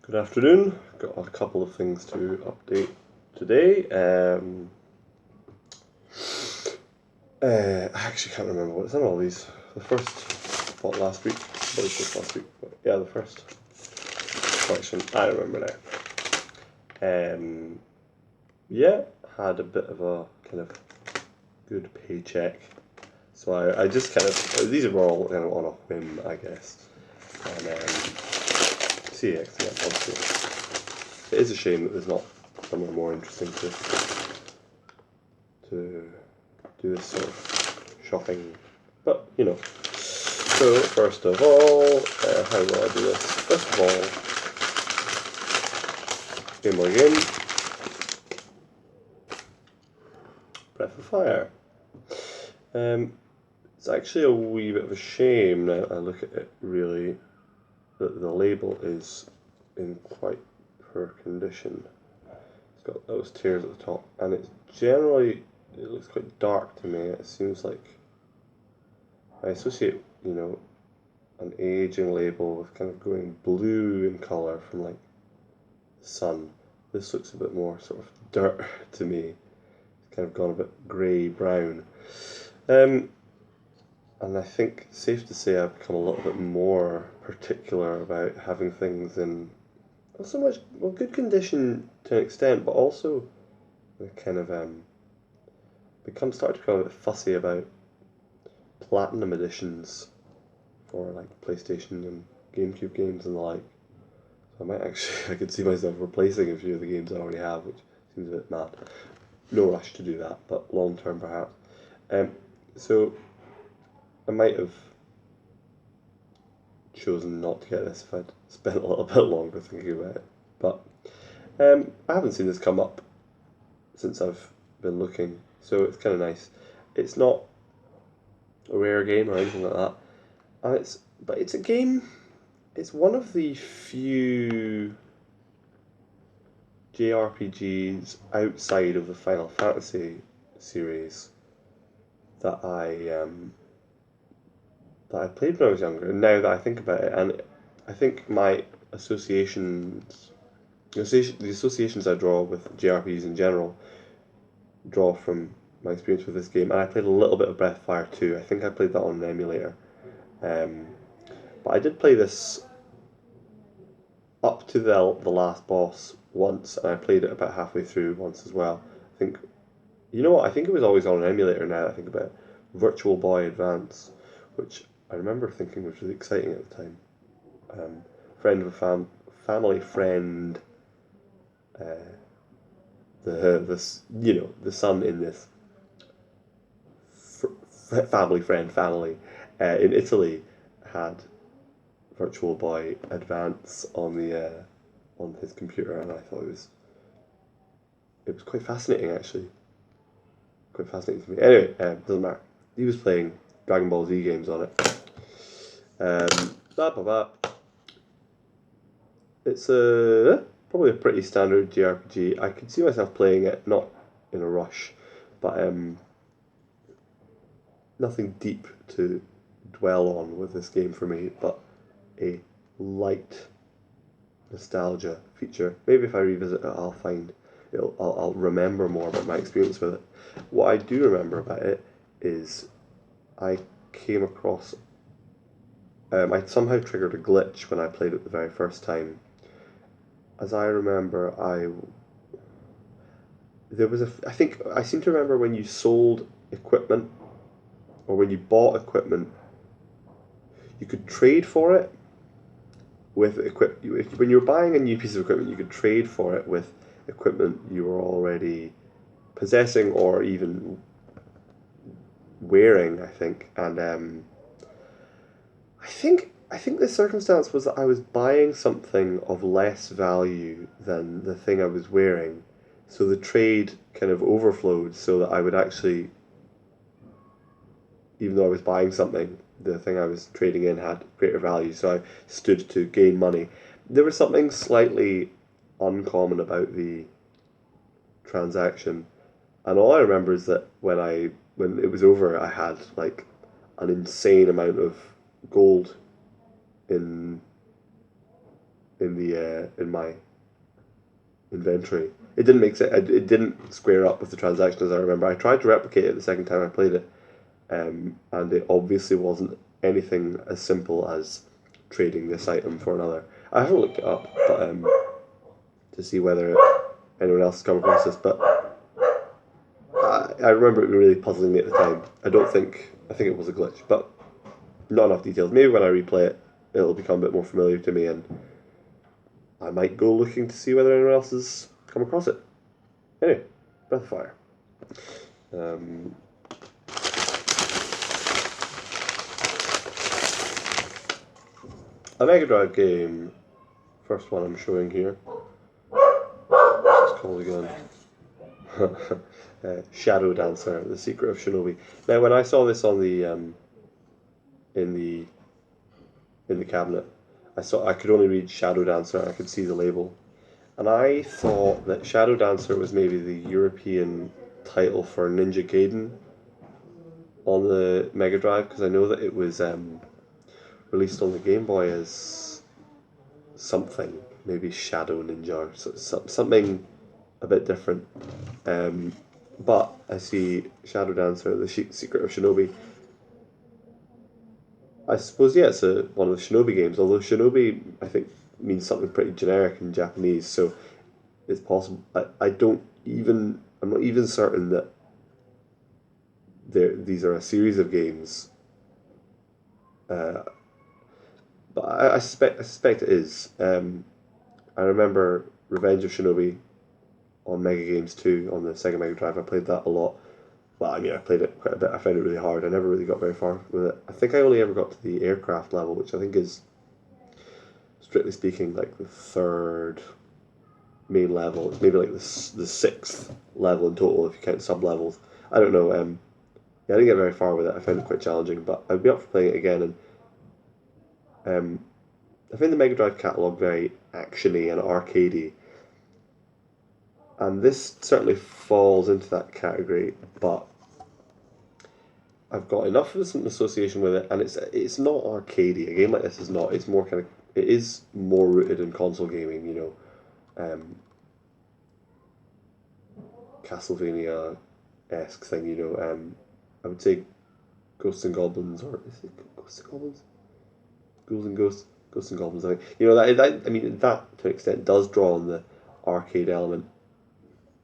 Good afternoon. Got a couple of things to update today. I actually can't remember what's in all these. The first, what, last week? What was this last week? Yeah, the first collection. I remember now. Yeah, had a bit of a kind of good paycheck. So I just kind of, these are all kind of on a whim, I guess. And CX, yeah, obviously. It is a shame that there's not somewhere more interesting to do this sort of shopping, but you know. So first of all, how will I do this? First of all, Gameboy game, Breath of Fire. It's actually a wee bit of a shame now I look at it really that the label is in quite poor condition. It's got those tears at the top, and it's generally, it looks quite dark to me. It seems like I associate, you know, an aging label with kind of going blue in colour from like the sun. This looks a bit more sort of dirt to me. It's kind of gone a bit grey brown. And I think it's safe to say I've become a little bit more particular about having things in not so much, well, good condition to an extent, but also kind of start to become a bit fussy about platinum editions for like PlayStation and GameCube games and the like. So I might actually, I could see myself replacing a few of the games I already have, which seems a bit mad. No rush to do that, but long term perhaps. So I might have chosen not to get this if I'd spent a little bit longer thinking about it. But I haven't seen this come up since I've been looking, so it's kind of nice. It's not a rare game or anything like that, and it's a game. It's one of the few JRPGs outside of the Final Fantasy series that I played when I was younger, and now that I think about it, and I think my associations, the associations I draw with JRPGs in general, draw from my experience with this game, and I played a little bit of Breath of Fire too. I think I played that on an emulator, but I did play this up to the last boss once, and I played it about halfway through once as well. I think, you know what? I think it was always on an emulator. Now that I think about it, Virtual Boy Advance, which I remember thinking was really exciting at the time. Friend of a family friend, the son in this family friend in Italy had Virtual Boy Advance on his computer, and I thought it was quite fascinating actually, quite fascinating to me. Anyway, doesn't matter. He was playing Dragon Ball Z games on it. It's probably a pretty standard JRPG. I could see myself playing it, not in a rush, but nothing deep to dwell on with this game for me, but a light nostalgia feature. Maybe if I revisit it, I'll remember more about my experience with it. What I do remember about it is I came across. I somehow triggered a glitch when I played it the very first time. As I remember, I think I seem to remember when you sold equipment, or when you bought equipment, you could trade for it with when you were buying a new piece of equipment, you could trade for it with equipment you were already possessing or even wearing, I think. And I think the circumstance was that I was buying something of less value than the thing I was wearing, so the trade kind of overflowed, so that I would actually, even though I was buying something, the thing I was trading in had greater value, so I stood to gain money. There was something slightly uncommon about the transaction, and all I remember is that when it was over, I had like an insane amount of gold in in my inventory. It didn't make sense. It didn't square up with the transaction as I remember. I tried to replicate it the second time I played it, and it obviously wasn't anything as simple as trading this item for another. I haven't looked it up, but to see whether anyone else has come across this. But I remember it really puzzling me at the time. I think it was a glitch, but not enough details. Maybe when I replay it, it'll become a bit more familiar to me, and I might go looking to see whether anyone else has come across it. Anyway, Breath of Fire. A Mega Drive game. First one I'm showing here. What's it called again? Shadow Dancer: The Secret of Shinobi. Now, when I saw this on the in the cabinet, I could only read Shadow Dancer. I could see the label, and I thought that Shadow Dancer was maybe the European title for Ninja Gaiden on the Mega Drive, because I know that it was released on the Game Boy as something, maybe Shadow Ninja or something a bit different. But I see Shadow Dancer: The Secret of Shinobi. I suppose, yeah, it's one of the Shinobi games, although Shinobi, I think, means something pretty generic in Japanese, so it's possible. I'm not even certain that these are a series of games, but I suspect it is. I remember Revenge of Shinobi on Mega Games 2 on the Sega Mega Drive. I played that a lot. Well, I mean, I played it quite a bit. I found it really hard. I never really got very far with it. I think I only ever got to the aircraft level, which I think is, strictly speaking, like the third main level. It's maybe like the sixth level in total if you count sub-levels. I don't know. Yeah, I didn't get very far with it. I found it quite challenging, but I'd be up for playing it again. And I find the Mega Drive catalogue very actiony and arcadey. And this certainly falls into that category, but I've got enough of an association with it, and it's not arcadey. A game like this is not. It's more kind of. It is more rooted in console gaming, you know, Castlevania-esque thing, you know. I would say Ghosts and Goblins, or is it Ghosts and Goblins? Ghouls and Ghosts, Ghosts and Goblins. I think, you know, that I mean, that to an extent does draw on the arcade element,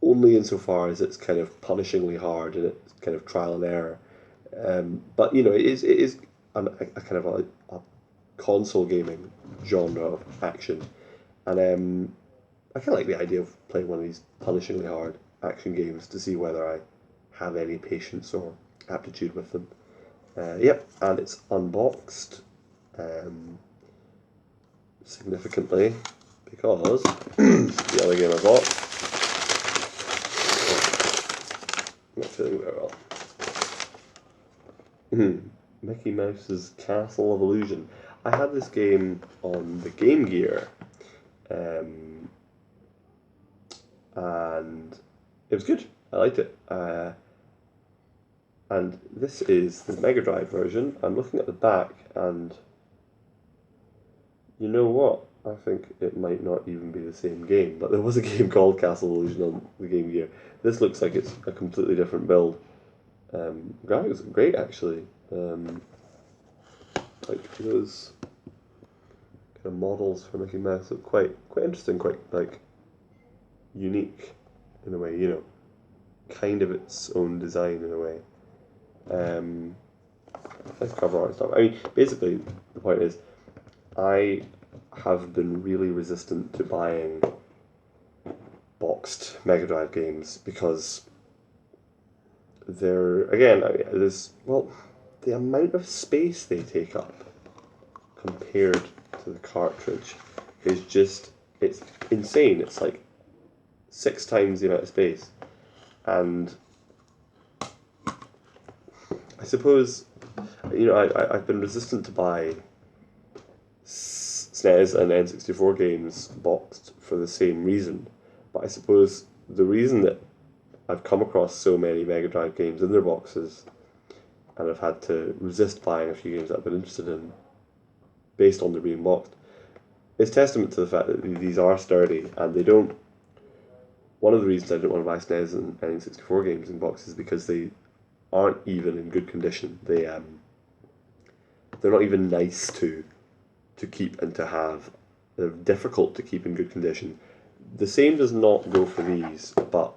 only insofar as it's kind of punishingly hard and it's kind of trial and error. But you know, it is a kind of a console gaming genre of action, and I kind of like the idea of playing one of these punishingly hard action games to see whether I have any patience or aptitude with them. Yep, and it's unboxed significantly because the other game I bought. Not feeling very well. Mickey Mouse's Castle of Illusion. I had this game on the Game Gear, and it was good. I liked it. And this is the Mega Drive version. I'm looking at the back, and you know what? I think it might not even be the same game, but there was a game called Castle Illusion on the Game Gear. This looks like it's a completely different build. Graphics are great, actually. Like those kind of models for Mickey Mouse look quite interesting, quite like unique in a way, you know, kind of its own design in a way. Nice cover art and stuff. I mean, basically, the point is, I have been really resistant to buying boxed Mega Drive games because they're, again, the amount of space they take up compared to the cartridge is just, it's insane. It's like 6 times the amount of space. And I suppose, you know, I've been resistant to buy SNES and N64 games boxed for the same reason. But I suppose the reason that I've come across so many Mega Drive games in their boxes, and I've had to resist buying a few games that I've been interested in based on their being boxed, it's testament to the fact that these are sturdy, and they don't. One of the reasons I didn't want to buy SNES and N64 games in boxes is because they aren't even in good condition. They're not even nice to keep and to have. They're difficult to keep in good condition. The same does not go for these, but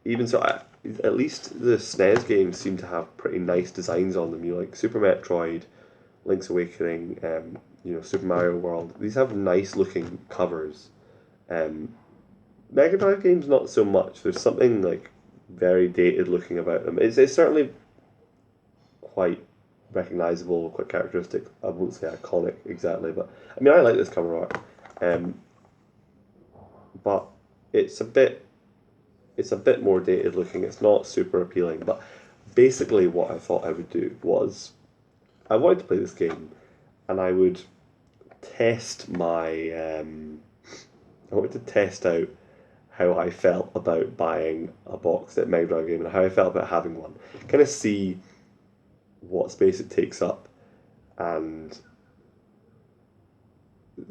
even so, at least the SNES games seem to have pretty nice designs on them. You know, like Super Metroid, Link's Awakening, Super Mario World. These have nice looking covers. Mega Drive games, not so much. There's something like very dated looking about them. It's certainly quite recognizable, quite characteristic. I won't say iconic exactly, but I mean I like this cover art. But it's a bit more dated looking. It's not super appealing. But basically, what I thought I would do was I wanted to play this game, and I would test my. I wanted to test out how I felt about buying a box set Mega Drive game and how I felt about having one. Kind of see what space it takes up, and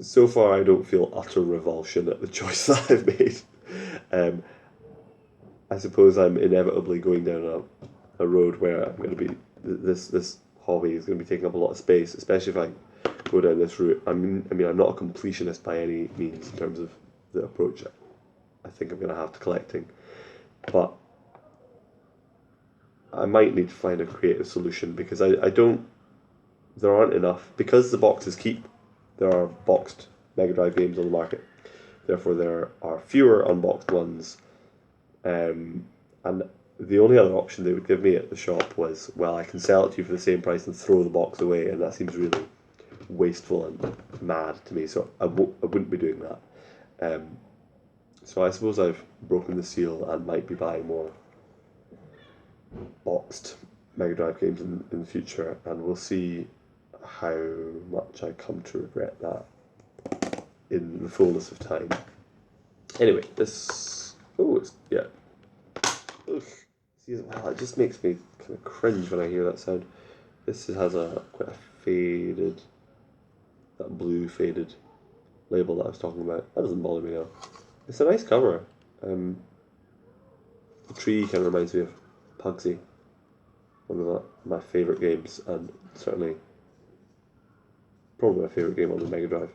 so far I don't feel utter revulsion at the choice that I've made. I suppose I'm inevitably going down a road where I'm going to be this hobby is going to be taking up a lot of space, especially if I go down this route. I mean I'm not a completionist by any means in terms of the approach I think I'm going to have to collecting, but I might need to find a creative solution because there aren't enough, because the boxes keep, there are boxed Mega Drive games on the market, therefore there are fewer unboxed ones, and the only other option they would give me at the shop was, well, I can sell it to you for the same price and throw the box away, and that seems really wasteful and mad to me, so I wouldn't be doing that. So I suppose I've broken the seal and might be buying more boxed Mega Drive games in the future, and we'll see how much I come to regret that in the fullness of time. Anyway, this... Oh, it's... yeah. Ugh. See, well, it just makes me kind of cringe when I hear that sound. This has quite a faded... that blue faded label that I was talking about. That doesn't bother me now. It's a nice cover. The tree kind of reminds me of Pugsy, one of my favourite games, and certainly probably my favourite game on the Mega Drive.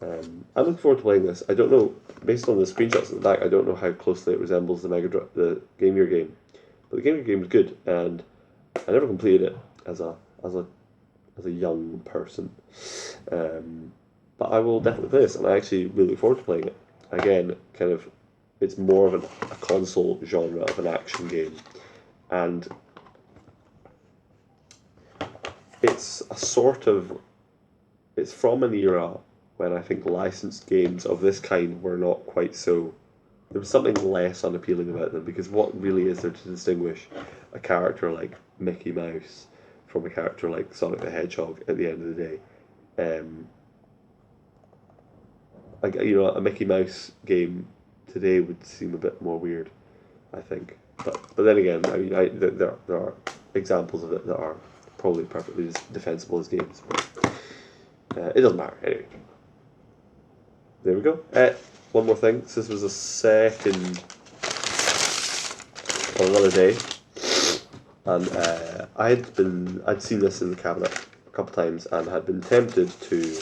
I'm looking forward to playing this. I don't know, based on the screenshots at the back, I don't know how closely it resembles the Game Gear game, but the Game Gear game was good, and I never completed it as a young person. But I will definitely play this, and I actually really look forward to playing it. Again, kind of, it's more of a console genre of an action game, and it's it's from an era when I think licensed games of this kind were not quite so, there was something less unappealing about them, because what really is there to distinguish a character like Mickey Mouse from a character like Sonic the Hedgehog at the end of the day? A Mickey Mouse game today would seem a bit more weird, I think. But then again, I mean, there are examples of it that are probably perfectly defensible as games. But, it doesn't matter. Anyway, there we go. One more thing. So this was a second on another day, and I'd seen this in the cabinet a couple times and had been tempted to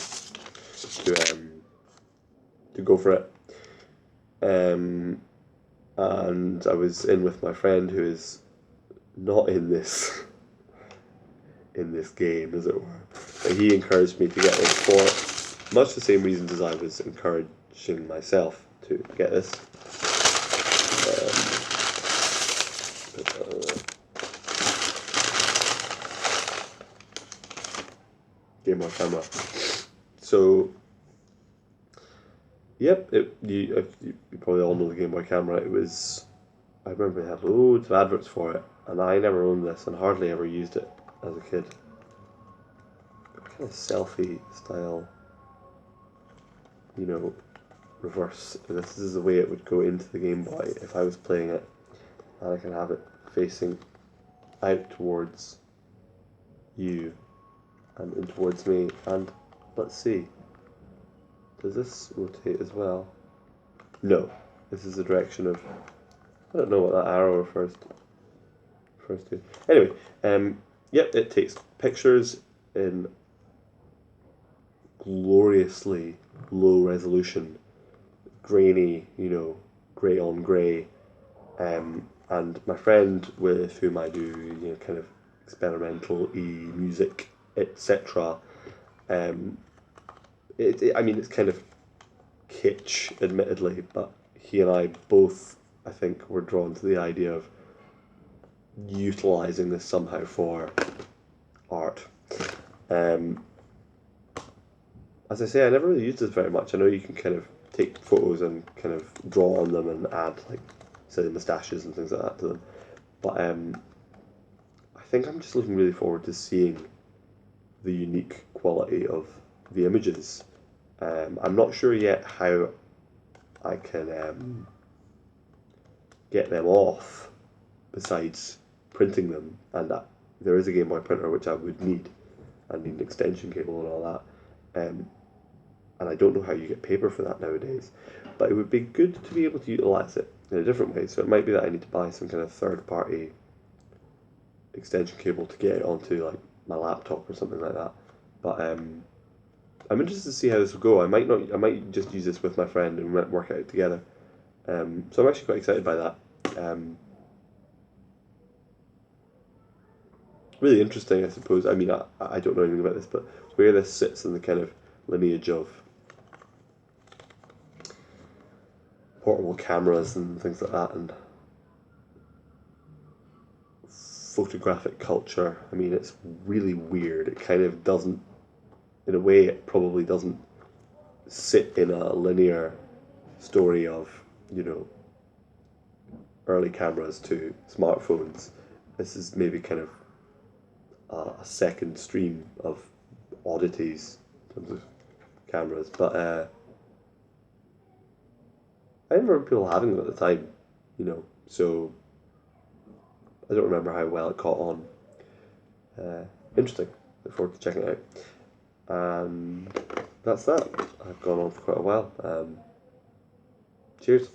go for it. And I was in with my friend who is not in this game, as it were. And he encouraged me to get this for much the same reasons as I was encouraging myself to get this. Gameboy Camera. So, yep, you probably all know the Game Boy Camera. I remember they had loads of adverts for it, and I never owned this and hardly ever used it as a kid. Kind of selfie style, reverse. This is the way it would go into the Game Boy if I was playing it, and I can have it facing out towards you and in towards me, and let's see. Does this rotate as well? No. This is the direction of... I don't know what that arrow refers to. Anyway, yep, it takes pictures in gloriously low resolution, grainy, you know, grey on grey. And my friend with whom I do, you know, kind of experimental music, etc. I mean, it's kind of kitsch, admittedly, but he and I both, I think, were drawn to the idea of utilising this somehow for art. As I say, I never really used this very much. I know you can kind of take photos and kind of draw on them and add, like, silly moustaches and things like that to them. But I think I'm just looking really forward to seeing the unique quality of the images. I'm not sure yet how I can get them off besides printing them, and there is a Game Boy printer which I would need. I need an extension cable and all that. And I don't know how you get paper for that nowadays, but it would be good to be able to utilise it in a different way. So it might be that I need to buy some kind of third-party extension cable to get it onto like my laptop or something like that. But I'm interested to see how this will go. I might just use this with my friend and we might work it out together. So I'm actually quite excited by that. Really interesting, I suppose. I mean, I don't know anything about this, but where this sits in the kind of lineage of portable cameras and things like that, and photographic culture. I mean, it's really weird. It kind of doesn't, in a way, it probably doesn't sit in a linear story of, you know, early cameras to smartphones. This is maybe kind of a second stream of oddities in terms of cameras, but I remember people having them at the time, you know, so I don't remember how well it caught on. Interesting. Look forward to checking it out. And that's that. I've gone on for quite a while. Cheers.